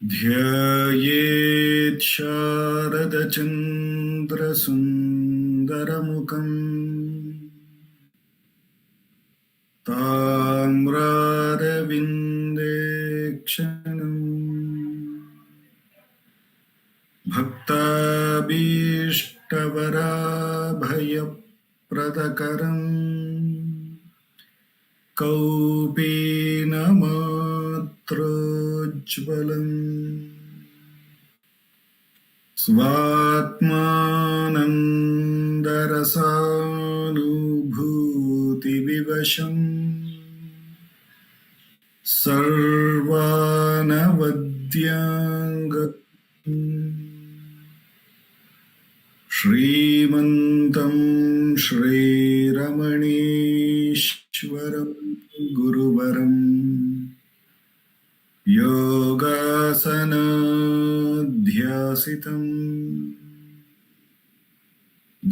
ध्यायेत् शारदचन्द्रसुन्दरमुखम् ताम्रारविन्देक्षणम् भक्ताभीष्टवराभयप्रदकरम् कौपीनमात्रोज्ज्वलम् स्वात्मानन्दरसानुभूतिविवशम् सर्वानवद्याङ्गम् श्रीमन्तं श्रीरमणीश्वरं गुरुवरं योगासनाध्यासितं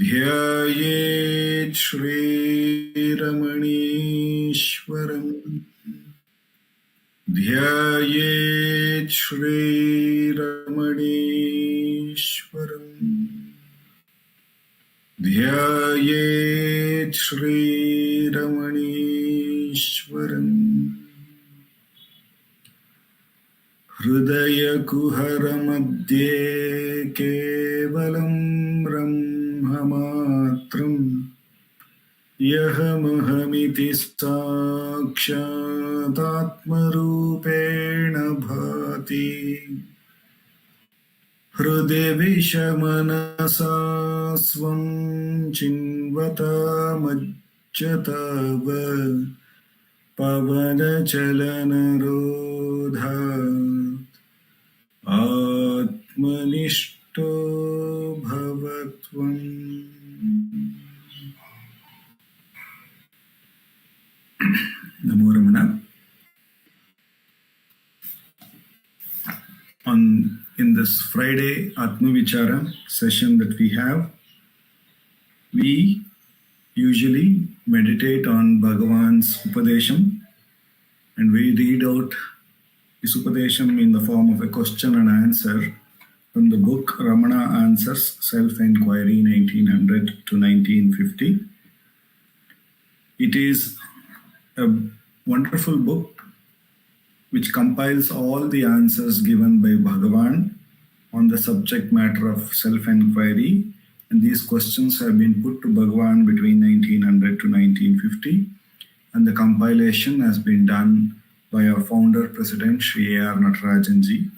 ध्यायेत् श्रीरमणीश्वरं ध्यायेत् श्रीरमणीश्वरम् ध्यायेत् श्रीरमणीश्वरम् हृदयकुहरमध्ये केवलं ब्रह्ममात्रम् यहमहमिति साक्षादात्मरूपेण भाति हृदि विषमनसा स्वं चिन्वतामज्जताव पवनचलनरोधात् आत्मनिष्ठो भवत्वम्। Namo Ramana. In this Friday Atma Vichara session that we have, we usually meditate on Bhagavan's Upadesham, and we read out his Upadesham in the form of a question and answer from the book Ramana Answers, Self-Enquiry 1900 to 1950. It is a wonderful book which compiles all the answers given by Bhagavan on the subject matter of self-enquiry, and these questions have been put to Bhagavan between 1900 to 1950, and the compilation has been done by our founder, President Sri A.R. Natarajanji.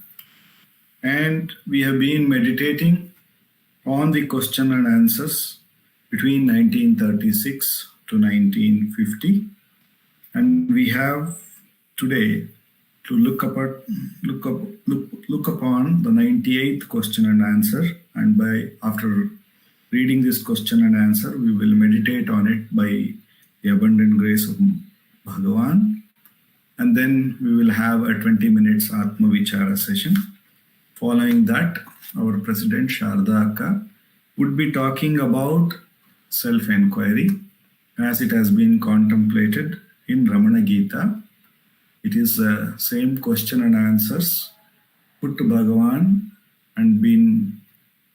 And we have been meditating on the question and answers between 1936 to 1950, and we have today to look upon the 98th question and answer, and after reading this question and answer, we will meditate on it by the abundant grace of Bhagavan, and then we will have a 20 minutes Atma Vichara session. Following that, our President Sarada Akka would be talking about self-enquiry as it has been contemplated in Ramana Gita. It is the same question and answers put to Bhagavan and been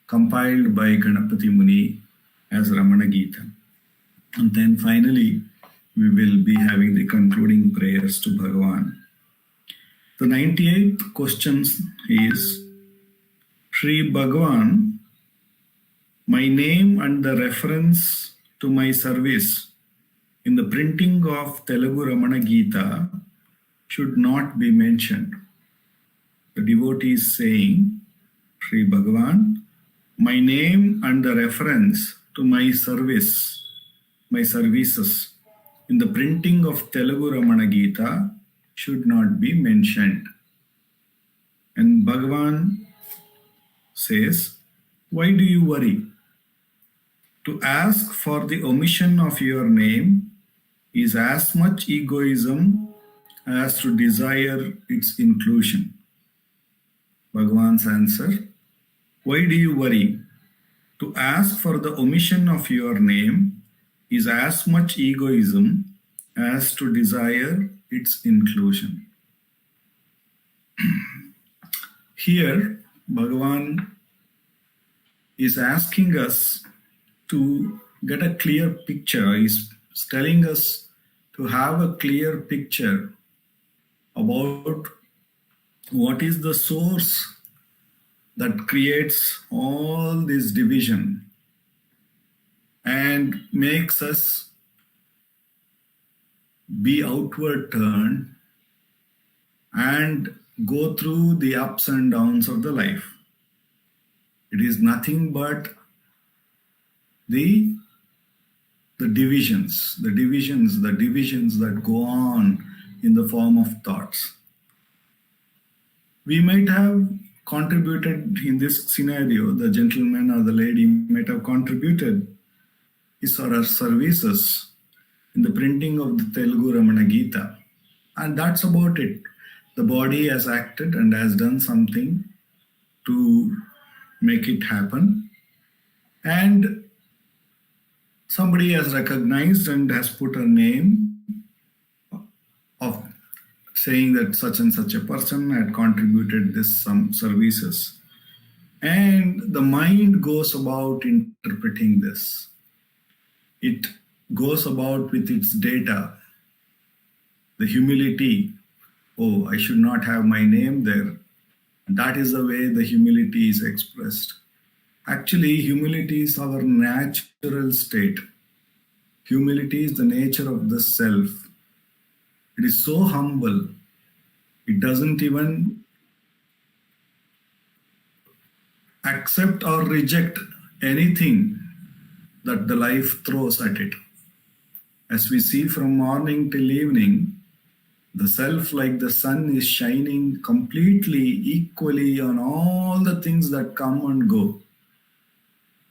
compiled by Ganapati Muni as Ramana Gita. And then finally, we will be having the concluding prayers to Bhagavan. The 98th question is, Shri Bhagavan, my name and the reference to my service in the printing of Telugu Ramana Gita should not be mentioned. The devotee is saying, Shri Bhagavan, my name and the reference to my services in the printing of Telugu Ramana Gita should not be mentioned. And Bhagavan says, why do you worry? To ask for the omission of your name is as much egoism as to desire its inclusion. Bhagavan's answer, why do you worry? To ask for the omission of your name is as much egoism as to desire its inclusion. Here, Bhagavan is asking us to get a clear picture. He's telling us to have a clear picture about what is the source that creates all this division and makes us be outward turned and go through the ups and downs of the life. It is nothing but the divisions that go on in the form of thoughts. We might have contributed in this scenario, the gentleman or the lady might have contributed his or her services in the printing of the Telugu Ramana Gita. And that's about it. The body has acted and has done something to make it happen. And somebody has recognized and has put a name of saying that such and such a person had contributed this some services. And the mind goes about interpreting this. It goes about with its data. The humility, oh, I should not have my name there. That is the way the humility is expressed. Actually, humility is our natural state. Humility is the nature of the self. It is so humble. It doesn't even accept or reject anything that the life throws at it. As we see from morning till evening, the self, like the sun, is shining completely, equally on all the things that come and go.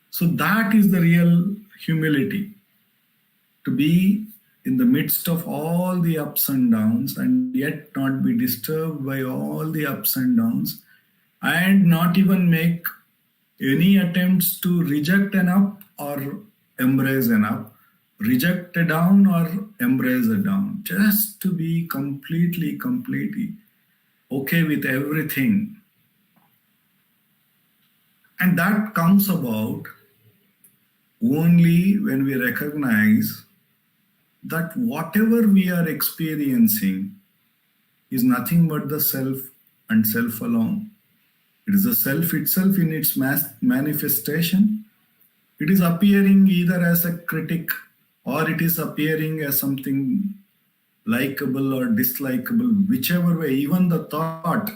So that is the real humility. To be in the midst of all the ups and downs and yet not be disturbed by all the ups and downs and not even make any attempts to reject an up or embrace an up, reject a down or embrace a down. Just to be completely okay with everything. And that comes about only when we recognize that whatever we are experiencing is nothing but the self and self alone. It is the self itself in its manifestation. It is appearing either as a critic or it is appearing as something likable or dislikable, whichever way, even the thought,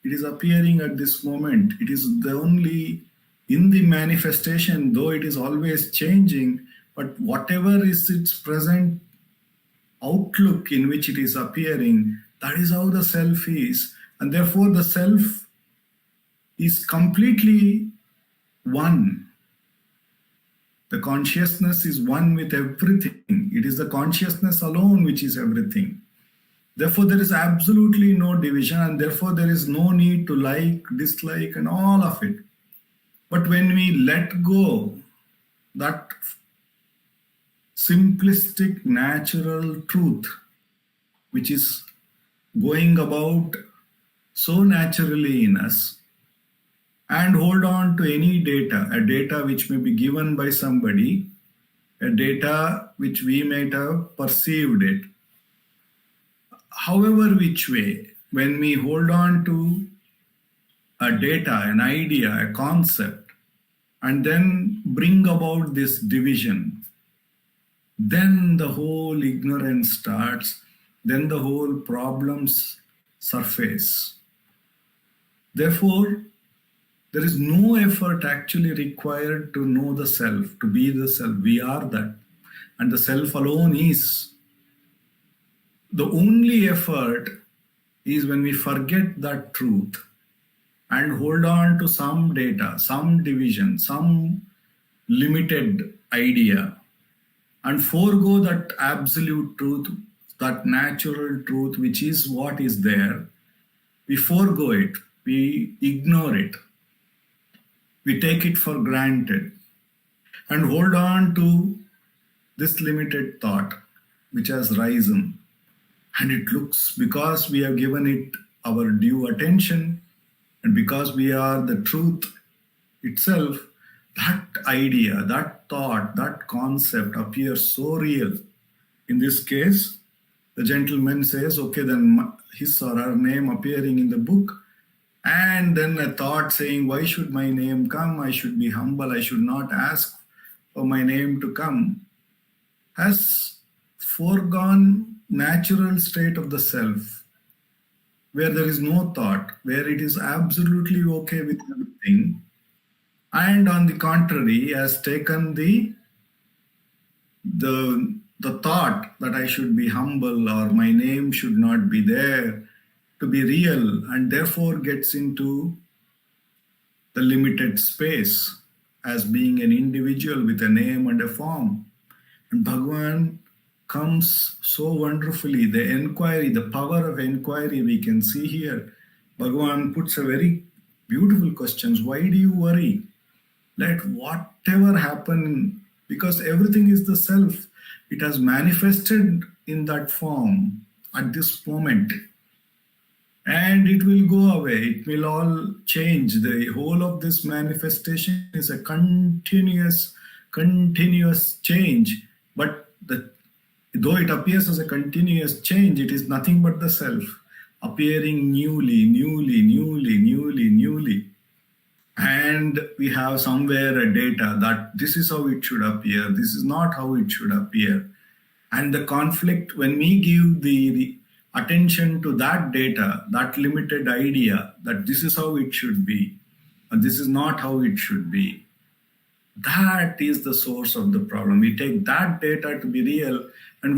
it is appearing at this moment. It is the only in the manifestation, though it is always changing, but whatever is its present outlook in which it is appearing, that is how the self is. And therefore the self is completely one. The consciousness is one with everything. It is the consciousness alone which is everything. Therefore there is absolutely no division, and therefore there is no need to like, dislike and all of it. But when we let go that simplistic natural truth which is going about so naturally in us, and hold on to any data, a data which may be given by somebody, a data which we might have perceived it, however which way, when we hold on to a data, an idea, a concept, and then bring about this division, then the whole ignorance starts, then the whole problems surface. Therefore, there is no effort actually required to know the self, to be the self. We are that. And the self alone is. The only effort is when we forget that truth and hold on to some data, some division, some limited idea, and forego that absolute truth, that natural truth, which is what is there. We forego it. We ignore it. We take it for granted and hold on to this limited thought which has risen. And it looks, because we have given it our due attention, And because we are the truth itself, that idea, that thought, that concept appears so real. In this case, the gentleman says, okay, then his or her name appearing in the book, and then a thought saying, why should my name come? I should be humble. I should not ask for my name to come, has foregone natural state of the self, where there is no thought, where it is absolutely okay with everything, and on the contrary, has taken the thought that I should be humble or my name should not be there to be real, and therefore gets into the limited space as being an individual with a name and a form. And Bhagavan comes so wonderfully. The enquiry, the power of enquiry we can see here. Bhagavan puts a very beautiful question. Why do you worry? Let whatever happen, because everything is the self. It has manifested in that form at this moment. And it will go away. It will all change. The whole of this manifestation is a continuous change. But though it appears as a continuous change, it is nothing but the self appearing newly. And we have somewhere a data that this is how it should appear. This is not how it should appear. And the conflict, when we give the attention to that data, that limited idea that this is how it should be, and this is not how it should be, that is the source of the problem. We take that data to be real, and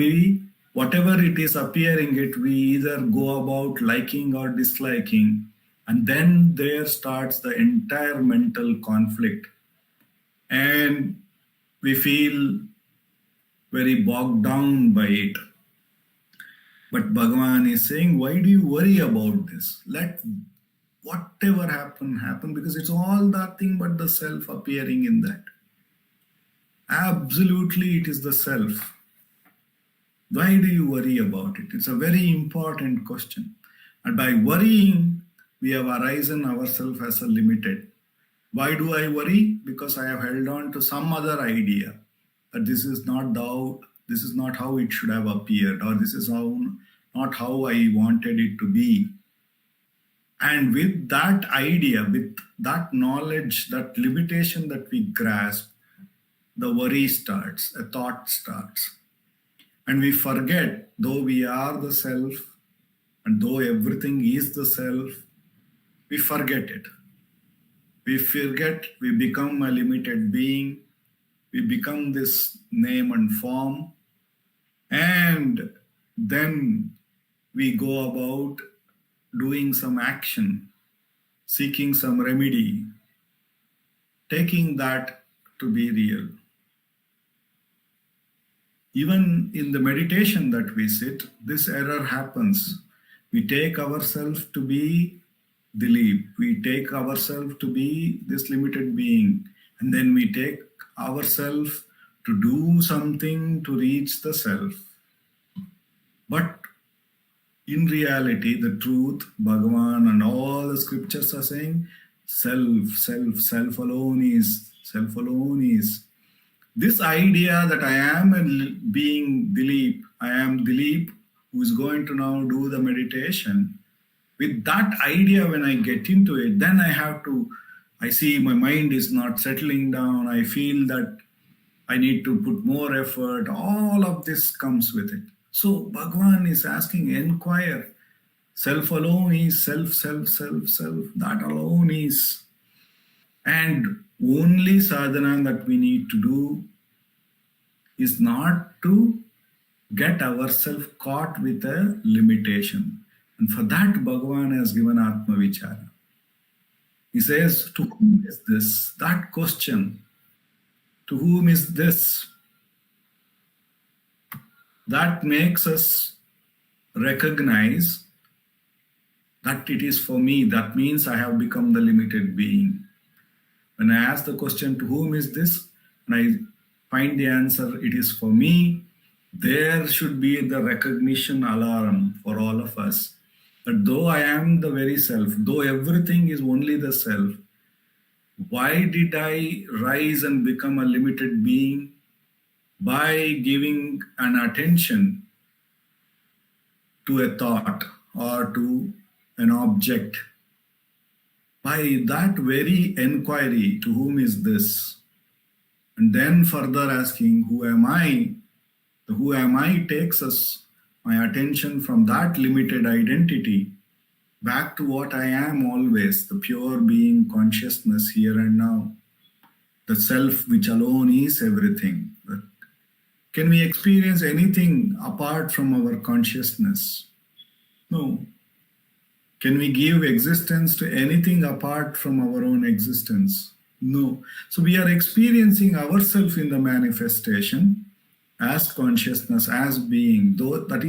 whatever it is appearing, we either go about liking or disliking, and then there starts the entire mental conflict. And we feel very bogged down by it. But Bhagavan is saying, why do you worry about this? Let whatever happen, because it's all nothing but the self appearing in that. Absolutely, it is the self. Why do you worry about it? It's a very important question. And by worrying, we have arisen ourselves as a limited. Why do I worry? Because I have held on to some other idea that this is not how it should have appeared, or this is not how I wanted it to be. And with that idea, with that knowledge, that limitation that we grasp, the worry starts, a thought starts. And we forget, though we are the self, and though everything is the self, we forget it. We forget, we become a limited being, we become this name and form, and then we go about doing some action, seeking some remedy, taking that to be real. Even in the meditation that we sit, this error happens. We take ourselves to be Dilip. We take ourselves to be this limited being. And then we take ourselves to do something to reach the self. But in reality, the truth, Bhagavan and all the scriptures are saying, self alone is. This idea that I am a being Dilip, I am Dilip who is going to now do the meditation. With that idea, when I get into it, then I see my mind is not settling down. I feel that I need to put more effort. All of this comes with it. So Bhagavan is asking, inquire. Self alone is self. That alone is. And only sadhana that we need to do is not to get ourselves caught with a limitation. And for that, Bhagavan has given Atma Vichara. He says, to whom is this? That question, to whom is this? That makes us recognize that it is for me. That means I have become the limited being. When I ask the question, to whom is this? And I find the answer, it is for me. There should be the recognition alarm for all of us. That though I am the very self, though everything is only the self, why did I rise and become a limited being? By giving an attention to a thought or to an object. By that very enquiry, to whom is this? And then further asking, who am I? The who am I takes us, my attention from that limited identity back to what I am always, the pure being consciousness here and now, the self which alone is everything. Can we experience anything apart from our consciousness? No. Can we give existence to anything apart from our own existence? No. So we are experiencing ourselves in the manifestation as consciousness, as being. Though that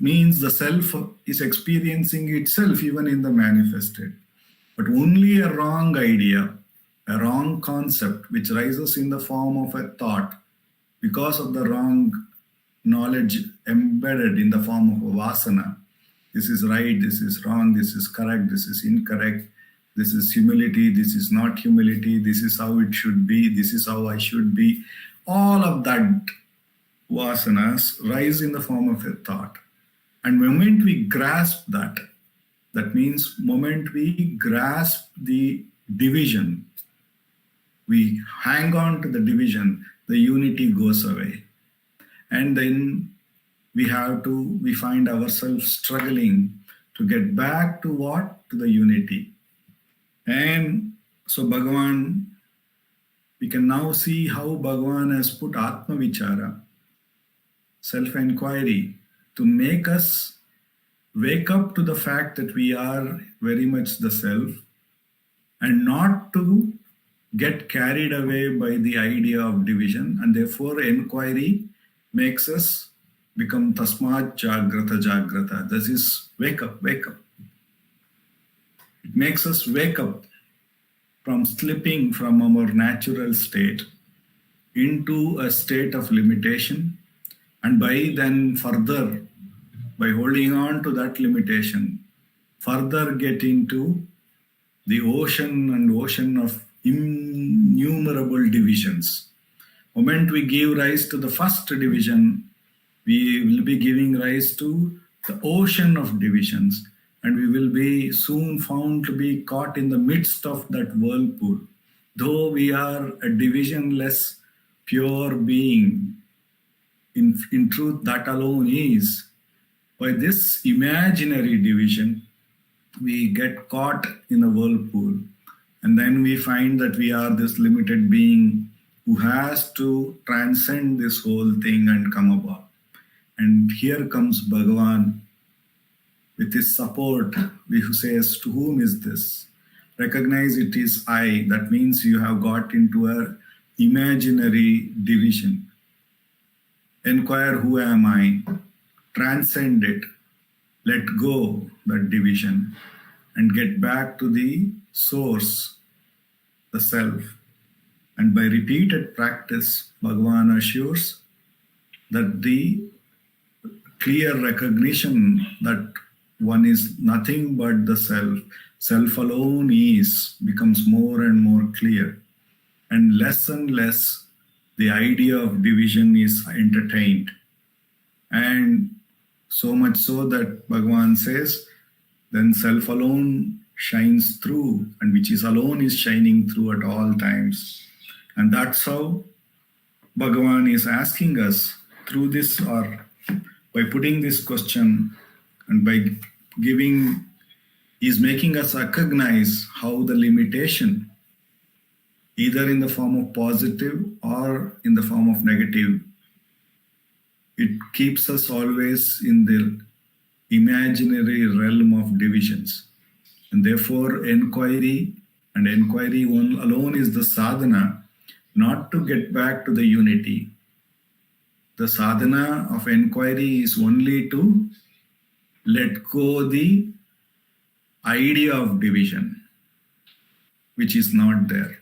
means the self is experiencing itself even in the manifested. But only a wrong idea, a wrong concept which rises in the form of a thought because of the wrong knowledge embedded in the form of a vasana. This is right, this is wrong, this is correct, this is incorrect, this is humility, this is not humility, this is how it should be, this is how I should be. All of that vasanas rise in the form of a thought. And moment we grasp that, that means moment we grasp the division, we hang on to the division, the unity goes away. And then we find ourselves struggling to get back to what? To the unity. And so Bhagavan, we can now see how Bhagavan has put Atma Vichara, self-enquiry, to make us wake up to the fact that we are very much the self and not to get carried away by the idea of division. And therefore enquiry makes us become tasmat jagrata jagrata. This is wake up, wake up. It makes us wake up from slipping from our natural state into a state of limitation, and by then further, by holding on to that limitation, further get into the ocean of innumerable divisions. Moment we give rise to the first division, we will be giving rise to the ocean of divisions, and we will be soon found to be caught in the midst of that whirlpool. Though we are a divisionless, pure being, in truth that alone is. By this imaginary division, we get caught in a whirlpool, and then we find that we are this limited being who has to transcend this whole thing and come above. And here comes Bhagavan with his support, who says, to whom is this? Recognize it is I. That means you have got into an imaginary division. Inquire, who am I? Transcend it. Let go that division and get back to the source, the self. And by repeated practice, Bhagavan assures that the clear recognition that one is nothing but the self, self alone is, becomes more and more clear. And less the idea of division is entertained. And so much so that Bhagavan says, then self alone shines through, and which is alone is shining through at all times. And that's how Bhagavan is asking us through this, or by putting this question, and by is making us recognize how the limitation, either in the form of positive or in the form of negative, it keeps us always in the imaginary realm of divisions. And therefore enquiry alone is the sadhana, not to get back to the unity. The sadhana of enquiry is only to let go the idea of division, which is not there.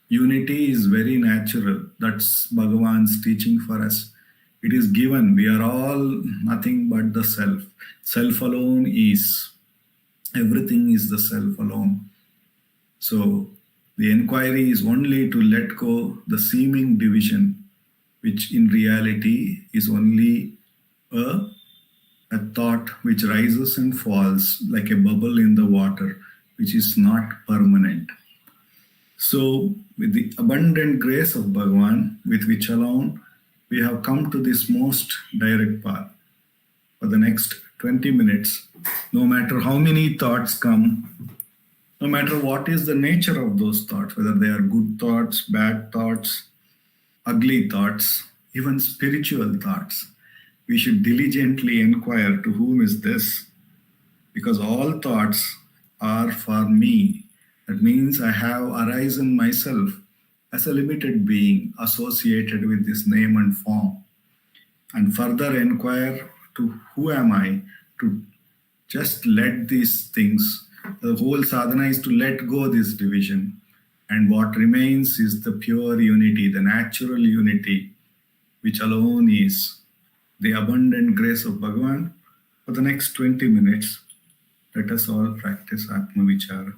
Unity is very natural. That's Bhagavan's teaching for us. It is given. We are all nothing but the self. Self alone is. Everything is the self alone. So the inquiry is only to let go the seeming division, which in reality is only a, a thought which rises and falls like a bubble in the water, which is not permanent. So, with the abundant grace of Bhagavan, with which alone we have come to this most direct path. For the next 20 minutes, no matter how many thoughts come, no matter what is the nature of those thoughts, whether they are good thoughts, bad thoughts, ugly thoughts, even spiritual thoughts, we should diligently inquire to whom is this, because all thoughts are for me. That means I have arisen myself as a limited being associated with this name and form. And further inquire to who am I, to just let these things, the whole sadhana is to let go this division. And what remains is the pure unity, the natural unity, which alone is the abundant grace of Bhagavan. For the next 20 minutes, let us all practice Atma Vichara.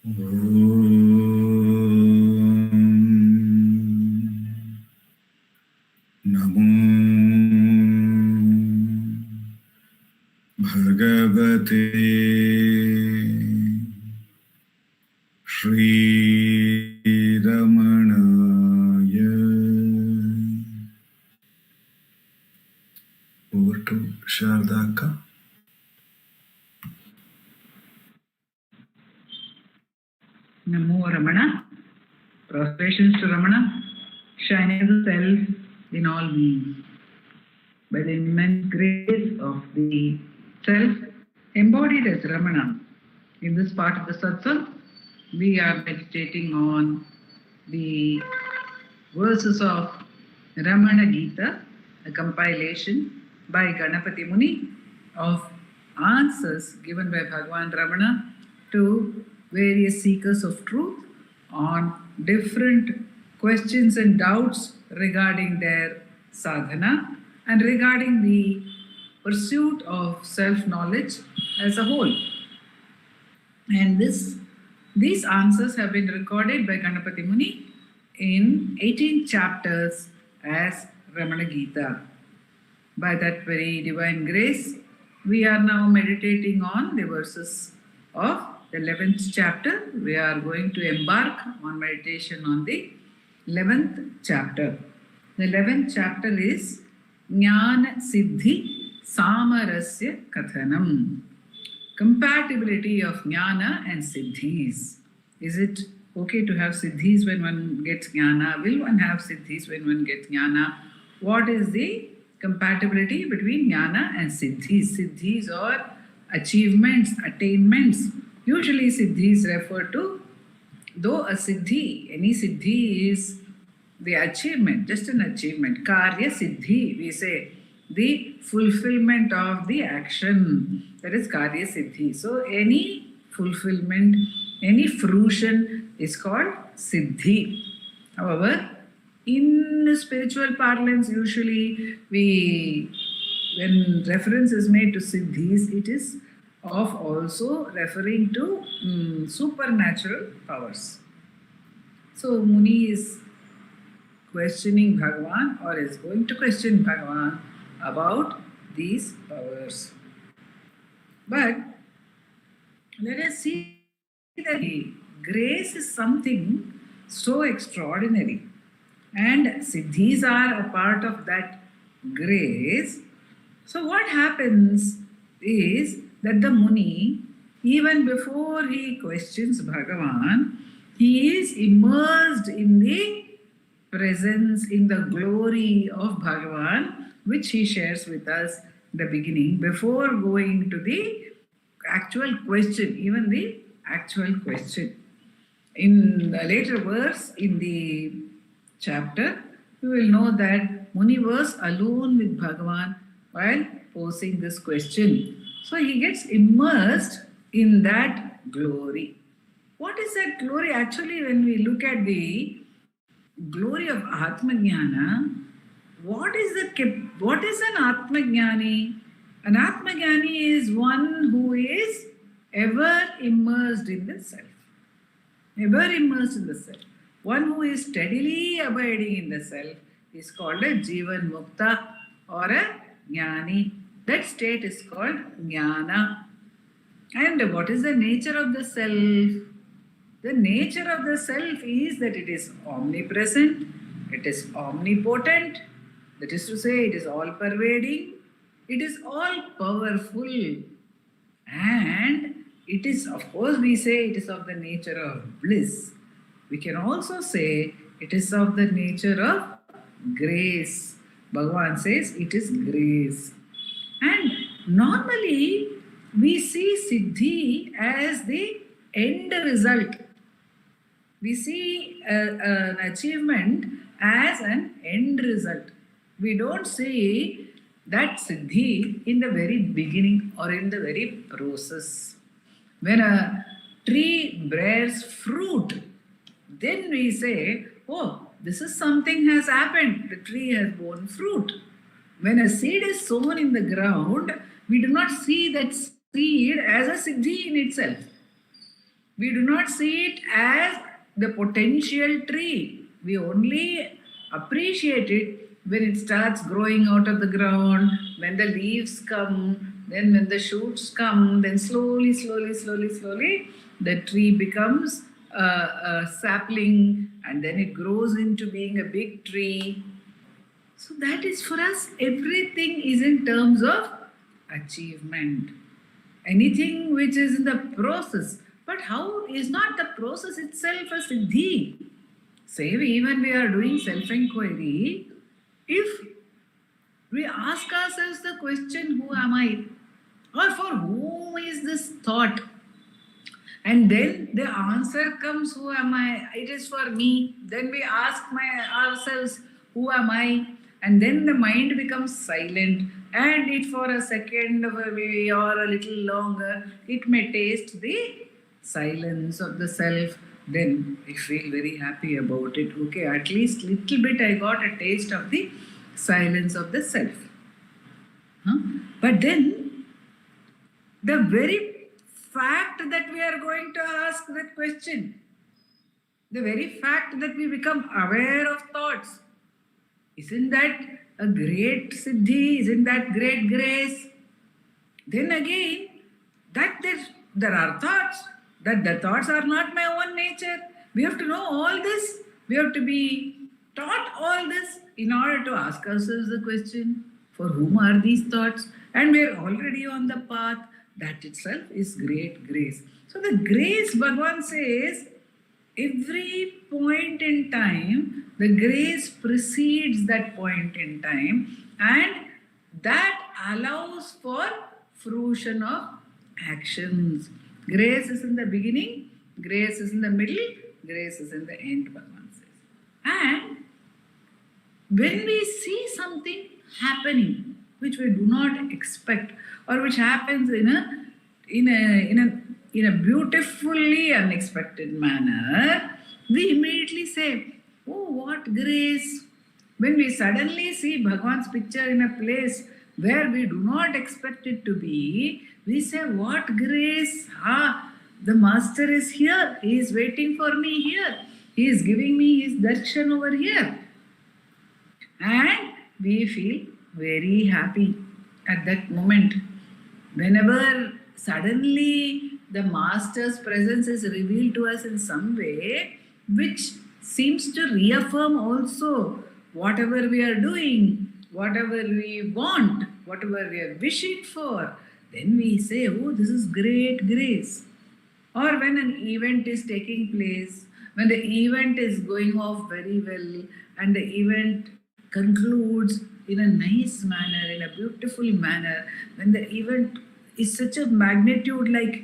Namo Bhagavate Shri Ramanaya. Over to Sharda. Namo Ramana. Prostrations to Ramana, shining the self in all beings. By the immense grace of the self embodied as Ramana, in this part of the satsang, we are meditating on the verses of Ramana Gita, a compilation by Ganapati Muni of answers given by Bhagavan Ramana to various seekers of truth on different questions and doubts regarding their sadhana and regarding the pursuit of self-knowledge as a whole. And these answers have been recorded by Ganapati Muni in 18 chapters as Ramana Gita. By that very divine grace, we are now meditating on the verses of the 11th chapter. We are going to embark on meditation on the 11th chapter. The 11th chapter is Jnana Siddhi Samarasya Kathanam. Compatibility of Jnana and Siddhis. Is it okay to have Siddhis when one gets Jnana? Will one have Siddhis when one gets Jnana? What is the compatibility between Jnana and Siddhis? Siddhis or achievements, attainments. Usually Siddhis refer to, though a Siddhi, any Siddhi is the achievement, just an achievement. Karya Siddhi, we say, the fulfillment of the action. That is Karya Siddhi. So any fulfillment, any fruition is called Siddhi. However, in spiritual parlance, usually when reference is made to Siddhis, it is of also referring to supernatural powers. So Muni is questioning Bhagavan, or is going to question Bhagavan about these powers. But let us see that grace is something so extraordinary, and Siddhis are a part of that grace. So what happens is that the Muni, even before he questions Bhagavan, he is immersed in the presence, in the glory of Bhagavan, which he shares with us in the beginning, before going to the actual question, even the actual question. In the later verse in the chapter, you will know that Muni was alone with Bhagavan while posing this question. So he gets immersed in that glory. What is that glory? Actually, when we look at the glory of Atmajnana, what is an Atmajnani? An Atmajnani is one who is ever immersed in the self. Ever immersed in the self. One who is steadily abiding in the self is called a Jivan Mukta or a Jnani. That state is called Jnana. And what is the nature of the self? The nature of the self is that it is omnipresent, it is omnipotent, that is to say, it is all-pervading, it is all-powerful, and it is, of course, we say it is of the nature of bliss. We can also say it is of the nature of grace. Bhagavan says it is grace. And normally, we see Siddhi as the end result. We see an achievement as an end result. We don't see that Siddhi in the very beginning or in the very process. When a tree bears fruit, then we say, oh, this is something has happened. The tree has borne fruit. When a seed is sown in the ground, we do not see that seed as a Siddhi in itself. We do not see it as the potential tree. We only appreciate it when it starts growing out of the ground, when the leaves come, then when the shoots come, then slowly, the tree becomes a sapling, and then it grows into being a big tree. So that is for us, everything is in terms of achievement. Anything which is in the process. But how is not the process itself a siddhi? Say even we are doing self-enquiry, if we ask ourselves the question, who am I? Or for whom is this thought? And then the answer comes, who am I? It is for me. Then we ask ourselves, who am I? And then the mind becomes silent, and it for a second or a little longer, it may taste the silence of the self. Then I feel very happy about it. Okay, at least little bit I got a taste of the silence of the self. But then the very fact that we are going to ask that question, the very fact that we become aware of thoughts, isn't that a great siddhi? Isn't that great grace? Then again, that there are thoughts, that the thoughts are not my own nature. We have to know all this. We have to be taught all this in order to ask ourselves the question, for whom are these thoughts? And we are already on the path. That itself is great grace. So the grace, Bhagavan says, every point in time, the grace precedes that point in time, and that allows for fruition of actions. Grace is in the beginning, grace is in the middle, grace is in the end, Bhagavan says. And when we see something happening which we do not expect, or which happens in a beautifully unexpected manner, we immediately say, oh, what grace. When we suddenly see Bhagavan's picture in a place where we do not expect it to be, we say, what grace. The master is here. He is waiting for me here. He is giving me his darshan over here. And we feel very happy at that moment. Whenever suddenly the master's presence is revealed to us in some way, which seems to reaffirm also whatever we are doing, whatever we want, whatever we are wishing for, then we say, oh, this is great grace. Or when an event is taking place, when the event is going off very well, and the event concludes in a nice manner, in a beautiful manner, when the event is such a magnitude, like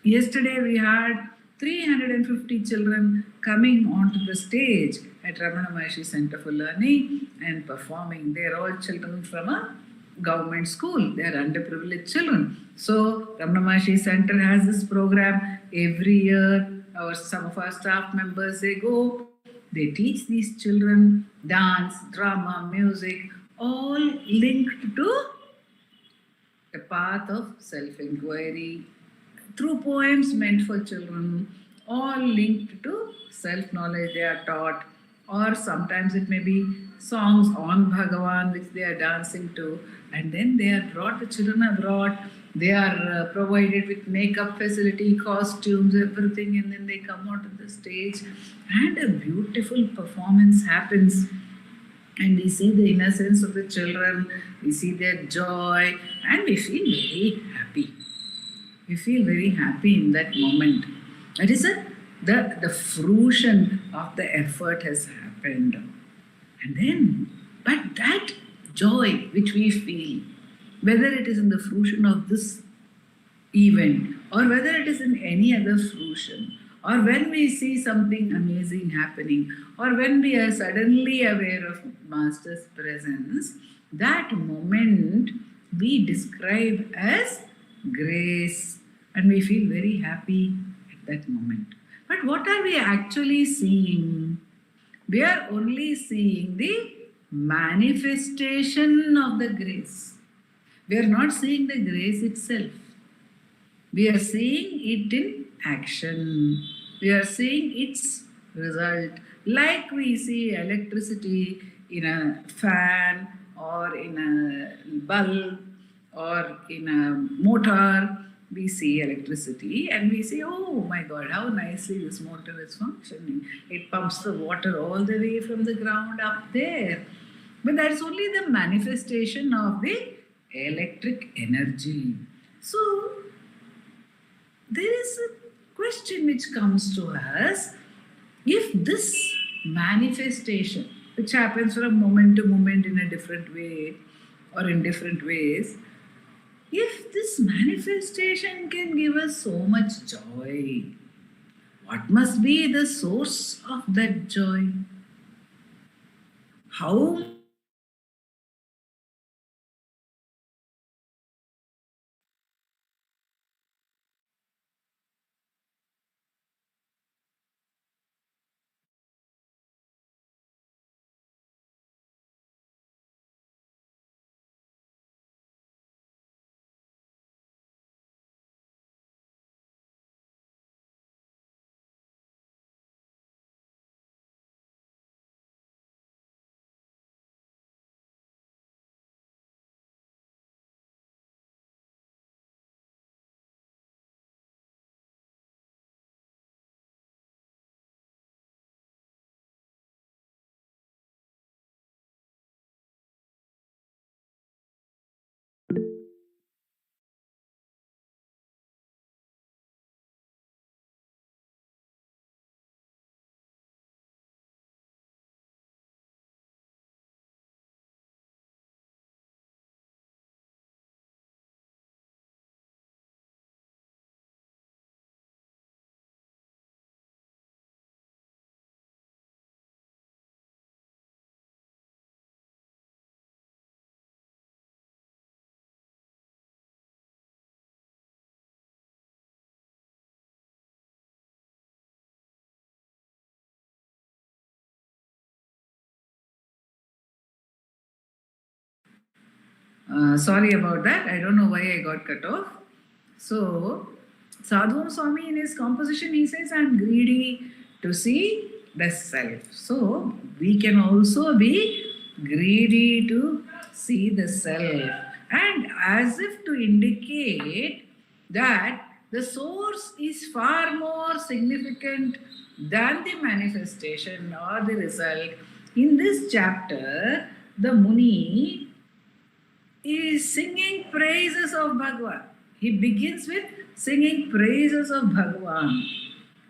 yesterday we had 350 children coming onto the stage at Ramanacentre for Learning and performing. They are all children from a government school. They are underprivileged children. So Ramanacentre has this program every year. Some of our staff members, they go, they teach these children dance, drama, music, all linked to the path of self-enquiry, through poems meant for children, all linked to self-knowledge they are taught, or sometimes it may be songs on Bhagavan which they are dancing to, and then they are brought, the children are brought, they are provided with makeup facility, costumes, everything, and then they come onto the stage and a beautiful performance happens. And we see the innocence of the children, we see their joy, and we feel very happy. We feel very happy in that moment. That is the fruition of the effort has happened. And then, but that joy which we feel, whether it is in the fruition of this event, or whether it is in any other fruition, or when we see something amazing happening, or when we are suddenly aware of Master's presence, that moment we describe as grace, and we feel very happy at that moment. But what are we actually seeing? We are only seeing the manifestation of the grace. We are not seeing the grace itself. We are seeing it in action. We are seeing its result, like we see electricity in a fan or in a bulb or in a motor. We see electricity and we say, oh my god, how nicely this motor is functioning. It pumps the water all the way from the ground up there. But that's only the manifestation of the electric energy. So there is a question which comes to us: if this manifestation, which happens from moment to moment in a different way or in different ways, if this manifestation can give us so much joy, what must be the source of that joy? How sorry about that. I don't know why I got cut off. So, Sadhguru Swami in his composition, he says, I'm greedy to see the self. So, we can also be greedy to see the self. And as if to indicate that the source is far more significant than the manifestation or the result, in this chapter, the Muni is singing praises of Bhagavan. He begins with singing praises of Bhagavan.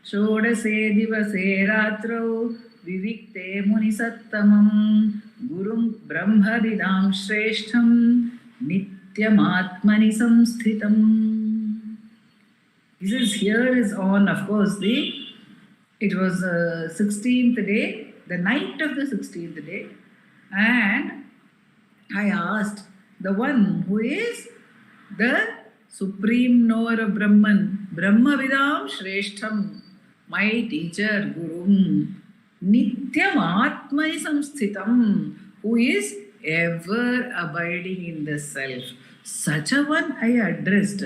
Shodase divase ratrau vivikte munisattamam gurum brahma vidam shreshtham nityam atmani samsthitam. He says here is on, of course, it was the 16th day, the night of the 16th day, and I asked the one who is the supreme knower of Brahman, Brahma Vidam Shreshtham, my teacher, Guru, Nityam Atmani Samsthitam, who is ever abiding in the self. Such a one I addressed.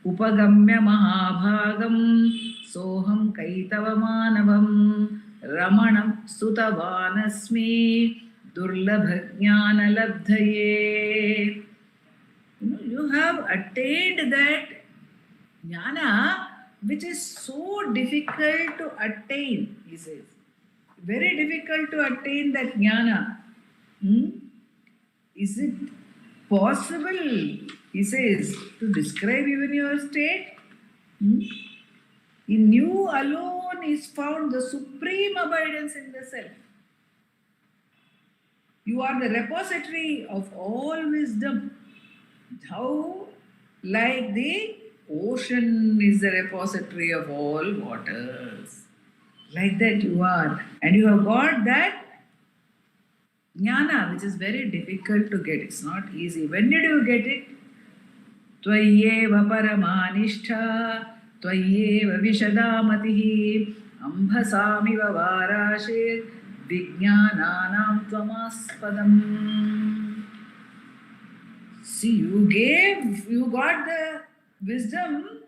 Upagamya Mahabhagam Soham Kaitavamanavam Ramanam Sutavanasmi Durlabhajnana Labdhaye. You have attained that jnana which is so difficult to attain, he says. Very difficult to attain that jnana. Is it possible, he says, to describe even your state? In you alone is found the supreme abidance in the self. You are the repository of all wisdom. How, like the ocean is the repository of all waters. Like that you are. And you have got that jnana, which is very difficult to get. It's not easy. When did you get it? Tvayeva paramanishta, tvayeva vishadamatihi, ambhasamiva varashir, vijnananam tvamaspadam. See, you got the wisdom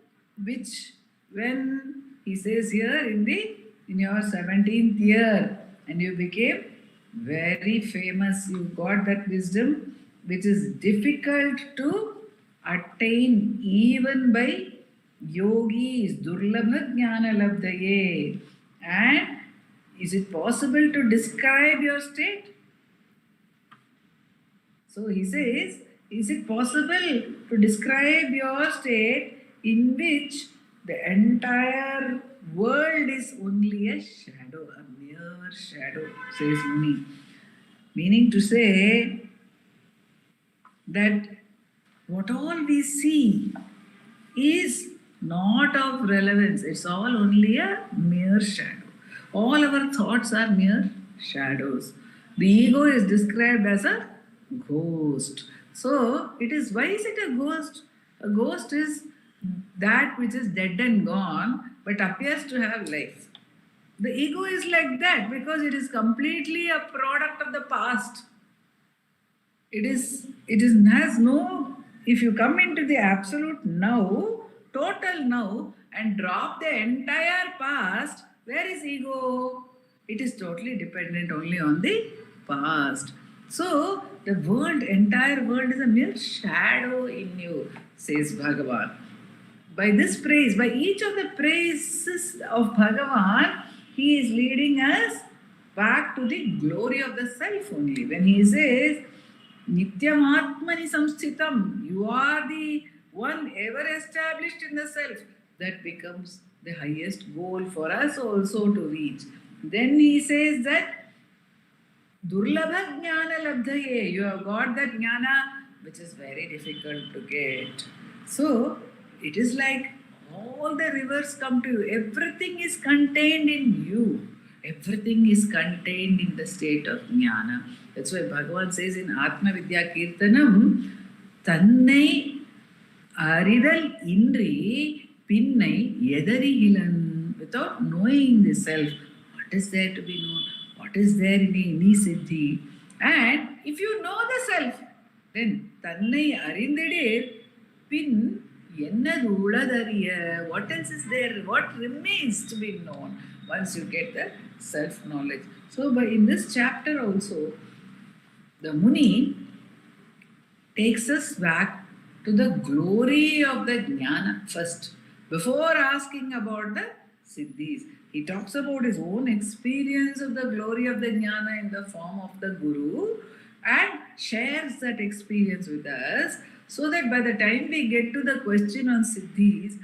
which when he says here in your 17th year, and you became very famous, you got that wisdom which is difficult to attain even by yogis, durlabha jnana labdaye. And is it possible to describe your state? So he says, is it possible to describe your state in which the entire world is only a shadow, a mere shadow, says Muni. Meaning to say that what all we see is not of relevance. It's all only a mere shadow. All our thoughts are mere shadows. The ego is described as a ghost. So, why is it a ghost? A ghost is that which is dead and gone but appears to have life. The ego is like that because it is completely a product of the past. It has no, if you come into the absolute now, total now, and drop the entire past, where is ego? It is totally dependent only on the past. So, the entire world is a mere shadow in you, says Bhagavan. By this praise, by each of the praises of Bhagavan, he is leading us back to the glory of the self only. When he says, Nityam Atmani Samsthitam, you are the one ever established in the self, that becomes the highest goal for us also to reach. Then he says that Durlabha Jnana Labdhaye, you have got that jnana which is very difficult to get. So, it is like all the rivers come to you. Everything is contained in you. Everything is contained in the state of jnana. That's why Bhagavan says in Atma Vidya Kirtanam, Tannai Aridal Indri Pinnai Yedarihilan. Without knowing the self, what is there to be known? What is there in any siddhi? And if you know the self, then Tannai Arindidir Pin Yennaduladariya. What else is there? What remains to be known once you get the self-knowledge? So, in this chapter also, the Muni takes us back to the glory of the jnana first, before asking about the siddhis. He talks about his own experience of the glory of the jnana in the form of the Guru and shares that experience with us, so that by the time we get to the question on siddhis,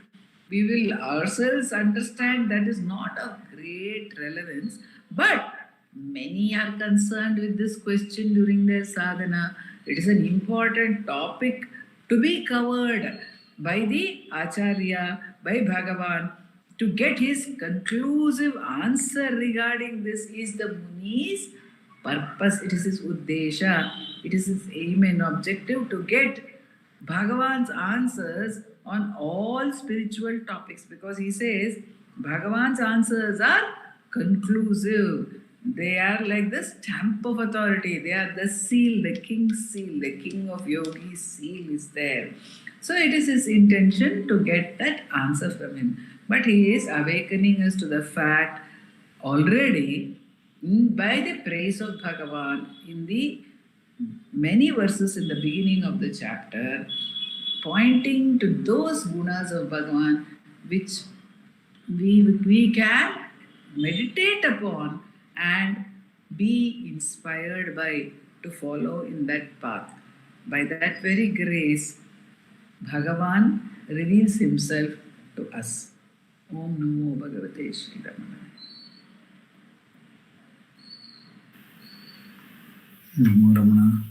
we will ourselves understand that is not of great relevance, but many are concerned with this question during their sadhana. It is an important topic to be covered by the Acharya, by Bhagavan. To get his conclusive answer regarding this is the Muni's purpose. It is his Uddesha. It is his aim and objective to get Bhagavan's answers on all spiritual topics, because he says Bhagavan's answers are conclusive. They are like the stamp of authority. They are the seal, the king's seal, the king of yogis' seal is there. So it is his intention to get that answer from him. But he is awakening us to the fact already by the praise of Bhagavan in the many verses in the beginning of the chapter, pointing to those gunas of Bhagavan which we can meditate upon and be inspired by, to follow in that path. By that very grace, Bhagavan reveals himself to us. Om Namo Bhagavate Shri Ramana. Namo Ramana.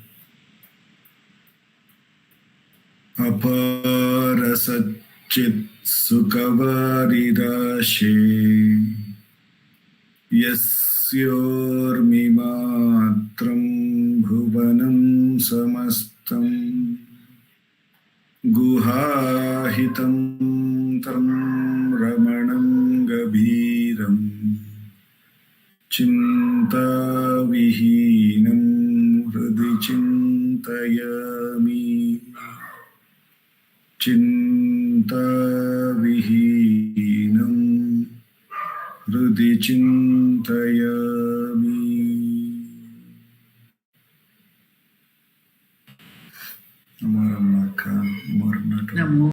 Apara Satchit Sukhavarirashi Yasyormimatram Bhuvanam Samastam Guhahitam Tam Ramanam Gabhiram Chinta Vihinam Hridi Chintayami Chinta Vihinam Hruti Chintayami. Namo Ramana. Namo